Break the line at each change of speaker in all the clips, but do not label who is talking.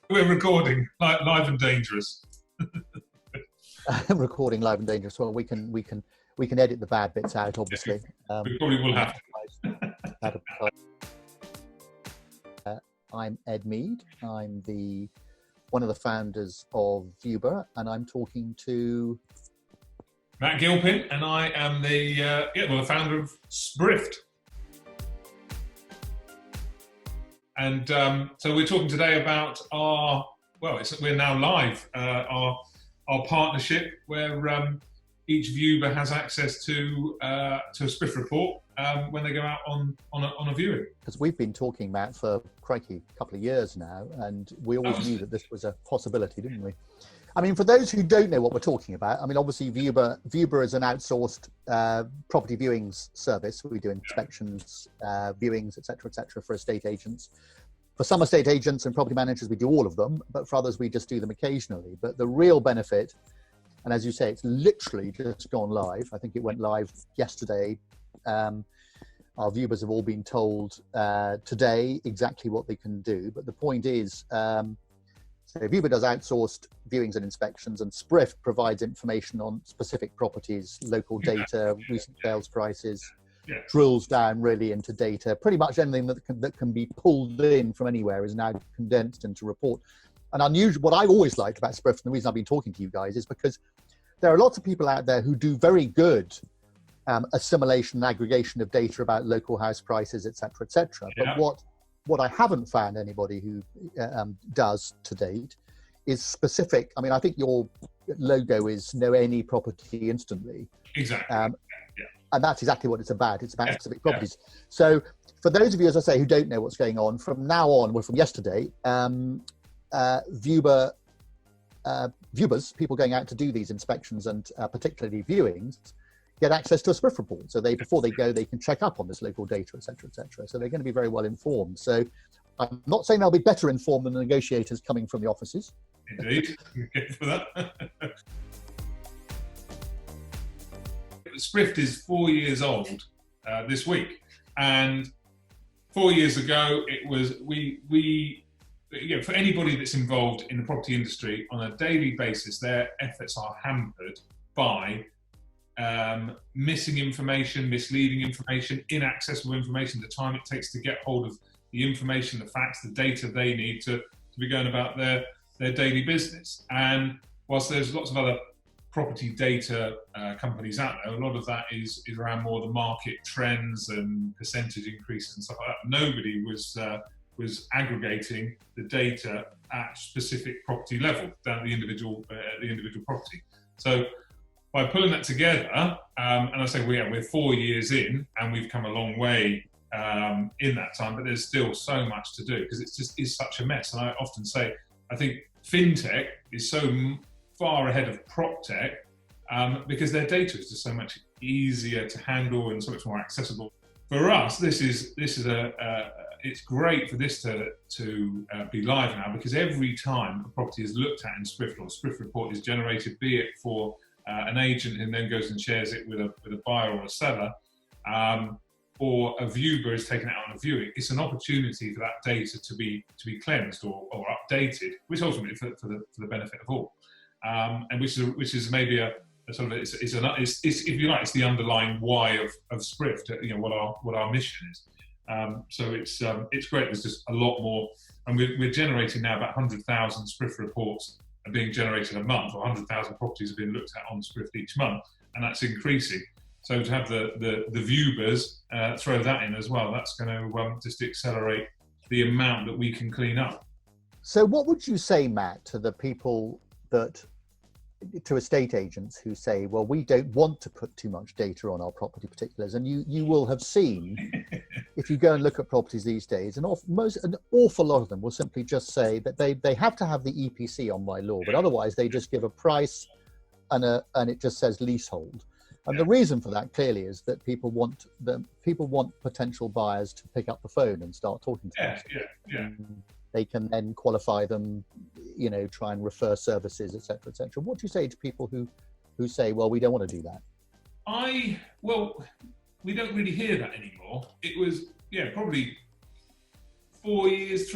We're recording live and dangerous.
Recording live and dangerous. Well, we can edit the bad bits out, obviously.
We probably will have to.
I'm Ed Mead. I'm one of the founders of Viewber, and I'm talking to
Matt Gilpin, and I am the founder of Sprift. And so we're talking today about we're now live, our partnership where each viewer has access to a Sprift report when they go out on a viewing.
Because we've been talking, Matt, for crikey, a couple of years now, and we always knew that this was a possibility, didn't we? I mean, for those who don't know what we're talking about, I mean, obviously Viewber is an outsourced property viewings service. We do inspections, viewings, et cetera, for estate agents. For some estate agents and property managers, we do all of them, but for others, we just do them occasionally. But the real benefit, and as you say, it's literally just gone live. I think it went live yesterday. Our viewers have all been told today exactly what they can do. But the point is, so Viewber does outsourced viewings and inspections, and Sprift provides information on specific properties, local data, recent sales prices, drills down really into data. Pretty much anything that can be pulled in from anywhere is now condensed into report. And what I've always liked about Sprift, and the reason I've been talking to you guys, is because there are lots of people out there who do very good assimilation and aggregation of data about local house prices, et cetera. But what I haven't found anybody who does to date is specific. I mean, I think your logo is know any property instantly.
Exactly.
And that's exactly what it's about. It's about specific properties. So for those of you, as I say, who don't know what's going on, from now on, well, from yesterday, viewers, people going out to do these inspections and particularly viewings, get access to a Sprift report. So before they go, they can check up on this local data, et cetera, et cetera. So they're going to be very well informed. So I'm not saying they'll be better informed than the negotiators coming from the offices.
Indeed. Okay for that. Sprift is 4 years old this week. And 4 years ago, it was, for anybody that's involved in the property industry on a daily basis, their efforts are hampered by missing information, misleading information, inaccessible information, the time it takes to get hold of the information, the facts, the data they need to be going about their daily business. And whilst there's lots of other property data companies out there, a lot of that is around more the market trends and percentage increases and stuff like that. Nobody was aggregating the data at specific property level down the individual property. So by pulling that together, and I say we're 4 years in, and we've come a long way in that time, but there's still so much to do because it's such a mess. And I often say, I think fintech is so far ahead of prop tech because their data is just so much easier to handle and so much more accessible. For us, it's great for this to be live now, because every time a property is looked at in Sprift or a Sprift report is generated, be it for an agent who then goes and shares it with a buyer or a seller, or a viewer is taken out on a viewing, it's an opportunity for that data to be cleansed or updated, which ultimately for the benefit of all, and which is maybe a sort of it's if you like, it's the underlying why of Sprift, what our mission is. So it's great. There's just a lot more, and we're generating now about 100,000 Sprift reports are being generated a month, or 100,000 properties are being looked at on Sprift each month, and that's increasing. So to have the viewers throw that in as well, that's going to just accelerate the amount that we can clean up.
So what would you say, Matt, to the people to estate agents who say, well, we don't want to put too much data on our property particulars? And you will have seen, if you go and look at properties these days, an awful lot of them will simply just say that they have to have the EPC on by law, but otherwise they just give a price and it just says leasehold. And the reason for that clearly is that people want potential buyers to pick up the phone and start talking to them. They can then qualify them, try and refer services, et cetera, et cetera. What do you say to people who say, well, we don't want to do that?
We don't really hear that anymore. It was, probably 4 years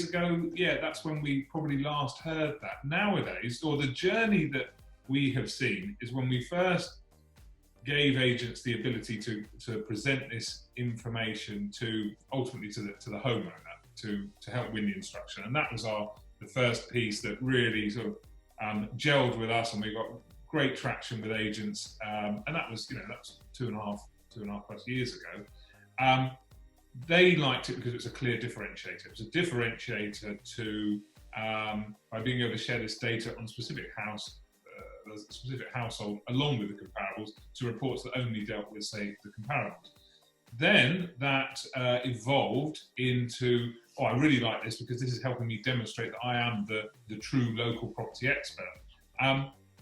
ago, yeah, that's when we probably last heard that. Nowadays, or the journey that we have seen is when we first gave agents the ability to present this information to ultimately to the homeowner to help win the instruction, and that was the first piece that really sort of gelled with us, and we got great traction with agents, and that was two and a half plus years ago. They liked it because it was a clear differentiator. It was a differentiator to by being able to share this data on a specific household along with the comparables to reports that only dealt with, say, the comparables. Then that evolved into, I really like this because this is helping me demonstrate that I am the true local property expert.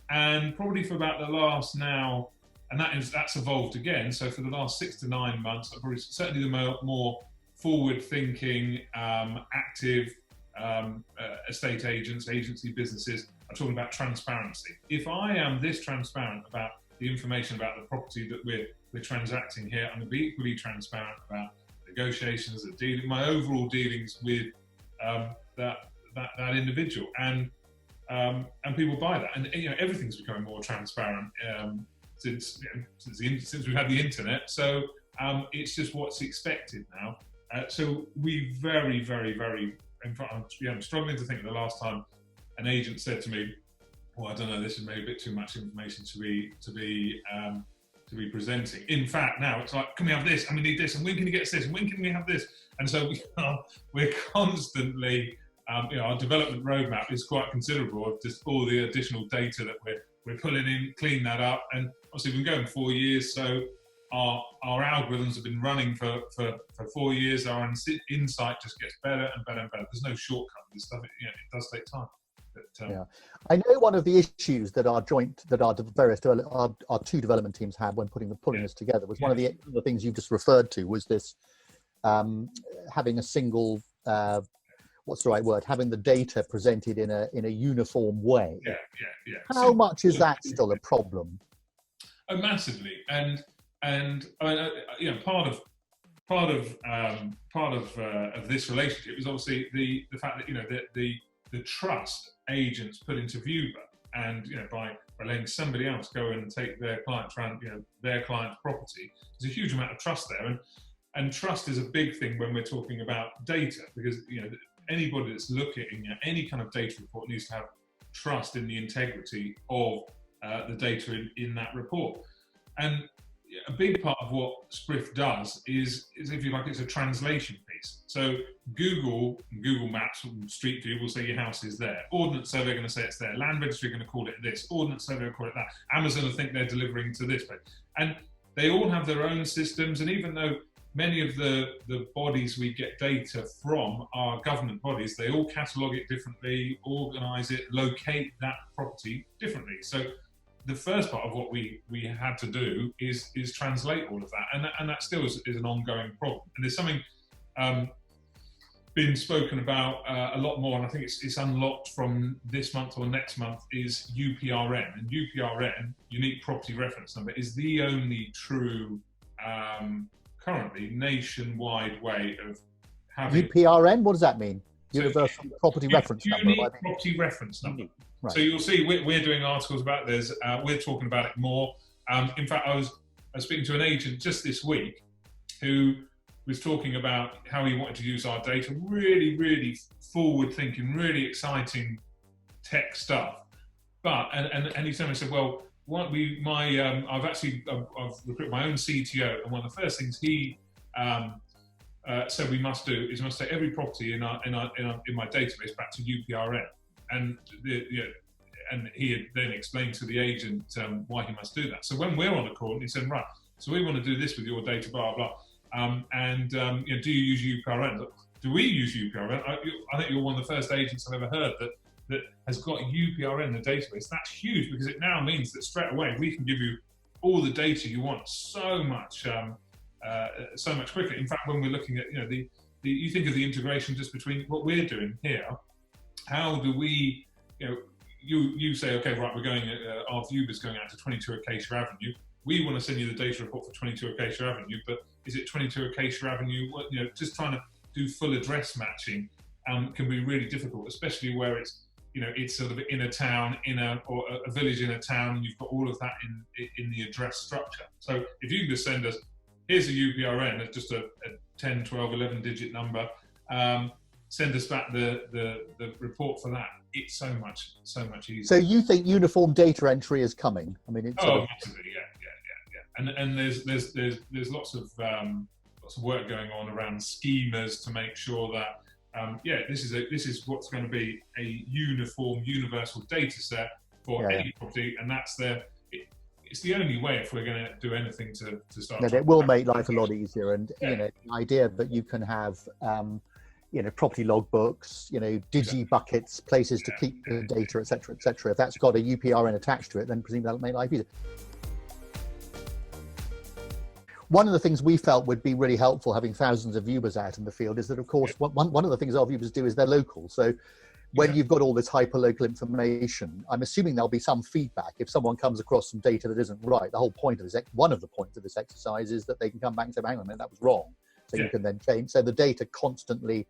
And probably for about the last now, and that's evolved again. So for the last 6 to 9 months, probably certainly the more forward-thinking, active estate agents, agency businesses are talking about transparency. If I am this transparent about the information about the property that we're transacting here, I'm going to be equally transparent about negotiations, my overall dealings with that individual, and people buy that. And everything's becoming more transparent since we've had the internet. So it's just what's expected now. So we very, very, very. In fact, I'm struggling to think of the last time an agent said to me, "Well, I don't know, this is maybe a bit too much information to be presenting." In fact, now it's like, "Can we have this? And we need this. And when can you get us this? And when can we have this?" And so we're constantly, our development roadmap is quite considerable of just all the additional data that we're pulling in, clean that up, and obviously we've been going 4 years, so our algorithms have been running for 4 years. Our insight just gets better and better and better. There's no shortcut with this stuff. It does take time. But,
yeah, I know one of the issues that our two development teams had when pulling this together was one of the things you just referred to was this having a single what's the right word? Having the data presented in a uniform way.
Yeah.
How much is that still a problem?
Oh, massively, and I mean, part of this relationship is obviously the fact that the trust agents put into Viewber, and by letting somebody else go in and take their client's property, there's a huge amount of trust there, and trust is a big thing when we're talking about data, because anybody that's looking at any kind of data report needs to have trust in the integrity of the data in that report. And a big part of what Sprift does is, if you like, it's a translation piece. So Google Maps, Street View will say your house is there. Ordnance Survey are going to say it's there. Land Registry are going to call it this. Ordnance Survey will call it that. Amazon will think they're delivering to this place. And they all have their own systems. And even though many of the bodies we get data from are government bodies, they all catalogue it differently, organise it, locate that property differently. So the first part of what we had to do is translate all of that, and that still is an ongoing problem. And there's something been spoken about a lot more, and I think it's unlocked from this month or next month, is UPRN. And UPRN, Unique Property Reference Number, is the only true currently nationwide way of having
UPRN. What does that mean? Universal Property Reference Number.
Unique Property Reference Number.
Right.
So you'll see we're doing articles about this. We're talking about it more. In fact, I was speaking to an agent just this week who was talking about how he wanted to use our data. Really, really forward-thinking, really exciting tech stuff. But and he told me, he said, "Well, I've recruited my own CTO, and one of the first things he said we must do is take every property in my database back to UPRN." And and he had then explained to the agent why he must do that. So when we're on a call, he said, "Right, so we want to do this with your data, blah blah." Do you use UPRN? Do we use UPRN? I think you're one of the first agents I've ever heard that has got UPRN in the database. That's huge, because it now means that straight away we can give you all the data you want so much quicker. In fact, when we're looking at you think of the integration just between what we're doing here. How do we, you say, okay, right, we're going, our Viewber's going out to 22 Acacia Avenue. We want to send you the data report for 22 Acacia Avenue, but is it 22 Acacia Avenue? Just trying to do full address matching can be really difficult, especially where it's, you know, it's sort of in a town, or a village in a town, and you've got all of that in the address structure. So if you can just send us, here's a UPRN, it's just a 10, 12, 11 digit number, send us back the report for that. It's so much easier.
So you think uniform data entry is coming? I mean, it's
massively, yeah. And there's lots of work going on around schemas to make sure that this is what's going to be a uniform, universal data set for any property, and it's the only way if we're going to do anything to start.
No, it will make life a lot easier, and you know, the idea that you can have you know, property logbooks, you know, digi buckets, places to keep the data, etc., etc. If that's got a UPRN attached to it, then presumably that'll make life easier. One of the things we felt would be really helpful, having thousands of viewers out in the field, is that, of course, one of the things our viewers do is they're local. So when you've got all this hyper-local information, I'm assuming there'll be some feedback. If someone comes across some data that isn't right, the whole point of this, one of the points of this exercise is that they can come back and say, hang on a minute, that was wrong. So you can then change. So the data constantly,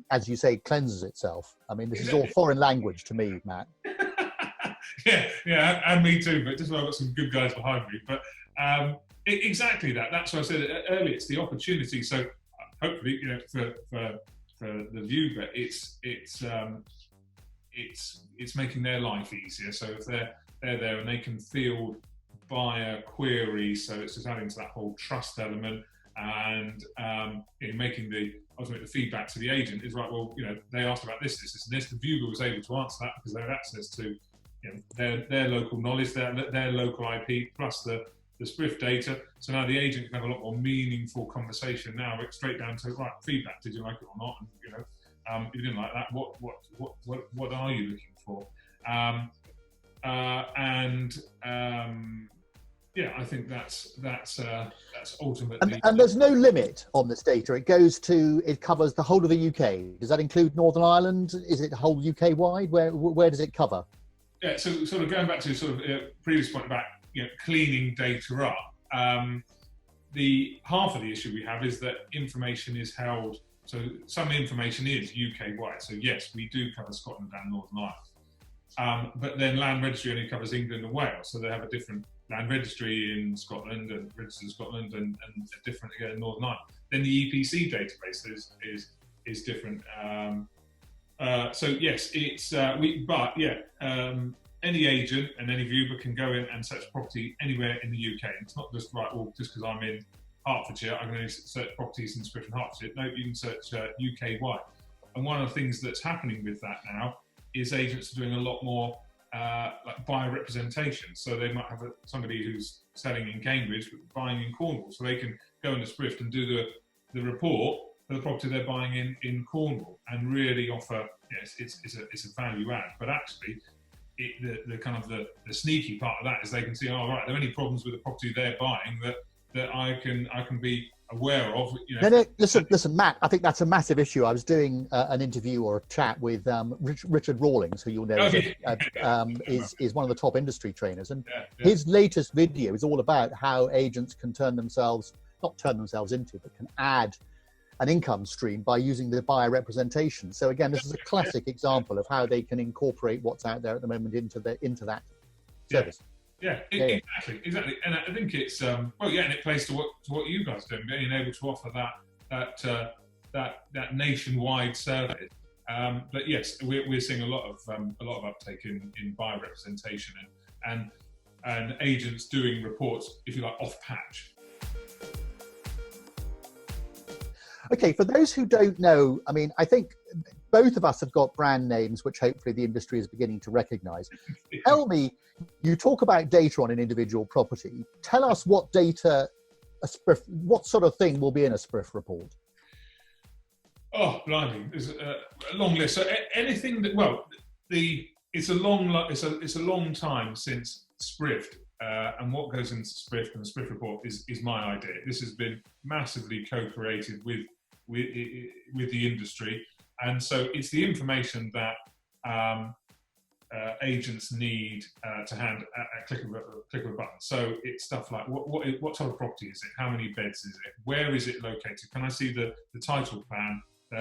as you say, cleanses itself. I mean, this is all foreign language to me, Matt.
yeah, and me too, but just I've got some good guys behind me. But exactly that. That's what I said earlier. It's the opportunity. So hopefully, you know, for the viewer, it's making their life easier. So if they're there and they can field via query, so it's just adding to that whole trust element, and in making ultimately the feedback to the agent is right. Well, you know, they asked about this, and this. The viewer was able to answer that because they had access to, you know, their local knowledge, their local IP, plus the Sprift data. So now the agent can have a lot more meaningful conversation now, straight down to right feedback. Did you like it or not? And, you know, if you didn't like that, what are you looking for? Yeah, I think that's ultimately.
And there's no limit on this data. It covers the whole of the UK. Does that include Northern Ireland? Is it whole UK wide? Where does it cover?
Yeah, so sort of going back to sort of previous point about, you know, cleaning data up. The half of the issue we have is that information is held. So some information is UK wide. So yes, we do cover Scotland and Northern Ireland. But then Land Registry only covers England and Wales. So they have a different Land Registry in Scotland and Register in Scotland and a different again in Northern Ireland. Then the EPC database is different. So yes, it's any agent and any viewer can go in and search property anywhere in the UK. And it's not just right. Well, just because I'm in Hertfordshire, I'm going to search properties in Sprift and Hertfordshire. No, you can search UK wide. And one of the things that's happening with that now is agents are doing a lot more like buyer representation. So they might have somebody who's selling in Cambridge but buying in Cornwall, so they can go into Sprift and do the report for the property they're buying in Cornwall, and really offer. Yes, it's a value add, but actually, the kind of the sneaky part of that is they can see, oh right, there are any problems with the property they're buying that I can be aware of. You know.
No, listen, Matt. I think that's a massive issue. I was doing an interview or a chat with Richard Rawlings, who you'll know is one of the top industry trainers, and his latest video is all about how agents can not turn themselves into, but can add an income stream by using the buyer representation. So again, this is a classic example of how they can incorporate what's out there at the moment into that service.
Yeah, exactly. And I think it's and it plays to what you guys are doing, being able to offer that nationwide service. But yes, we're seeing a lot of uptake in buyer representation and agents doing reports, if you like, off patch.
Okay, for those who don't know, I mean, I think both of us have got brand names which hopefully the industry is beginning to recognise. Tell me, you talk about data on an individual property. Tell us what data, what sort of thing will be in a Sprift report?
Oh, blimey, there's a long list. So anything that, it's a long time since Sprift, and what goes into Sprift and the Sprift report is my idea. This has been massively co-created with the industry, and so it's the information that agents need to hand at click of a button. So it's stuff like what type of property is it? How many beds is it? Where is it located? Can I see the title plan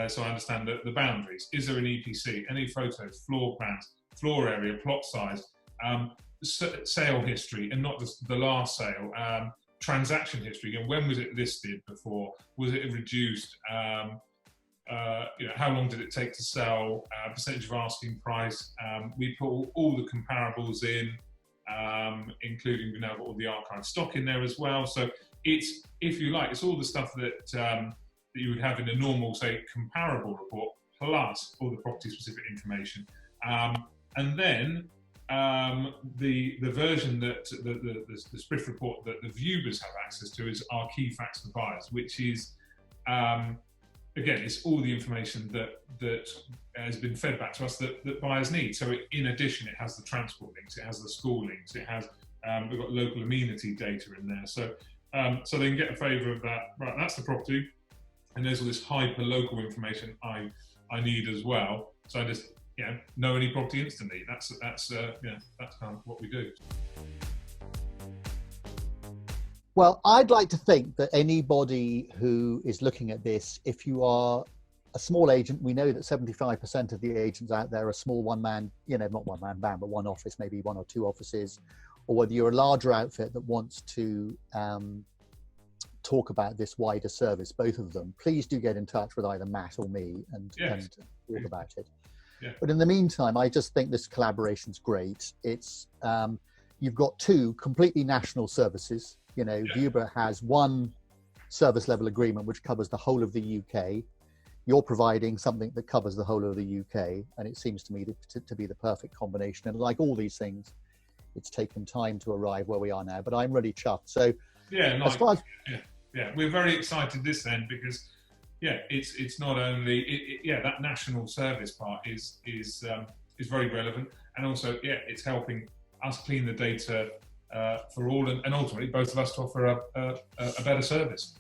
so I understand the boundaries. Is there an EPC? Any photos, floor plans, floor area, plot size, sale history, and not just the last sale, transaction history. And when was it listed before? Was it reduced? How long did it take to sell? Percentage of asking price. We put all the comparables in, including we now got all the archive stock in there as well. So it's, if you like, it's all the stuff that that you would have in a normal, say, comparable report, plus all the property-specific information. And then the version that the Sprift report that the viewers have access to is our key facts for buyers, which is again, it's all the information that has been fed back to us that buyers need. So in addition, it has the transport links, it has the school links, it has we've got local amenity data in there. So so they can get a flavour of that. Right, that's the property, and there's all this hyper local information I need as well. So I just know any property instantly. That's kind of what we do.
Well, I'd like to think that anybody who is looking at this, if you are a small agent, we know that 75% of the agents out there are small one-man, not one-man band, but one office, maybe one or two offices, or whether you're a larger outfit that wants to talk about this wider service, both of them, please do get in touch with either Matt or me and talk about it.
Yeah.
But in the meantime, I just think this collaboration's great. It's you've got two completely national services. Viewber has one service level agreement which covers the whole of the UK. You're providing something that covers the whole of the UK, and it seems to me to be the perfect combination. And like all these things, it's taken time to arrive where we are now, but I'm really chuffed. So as far as
we're very excited this end because it's not only that national service part is very relevant, and also it's helping us clean the data for all, and ultimately both of us to offer a better service.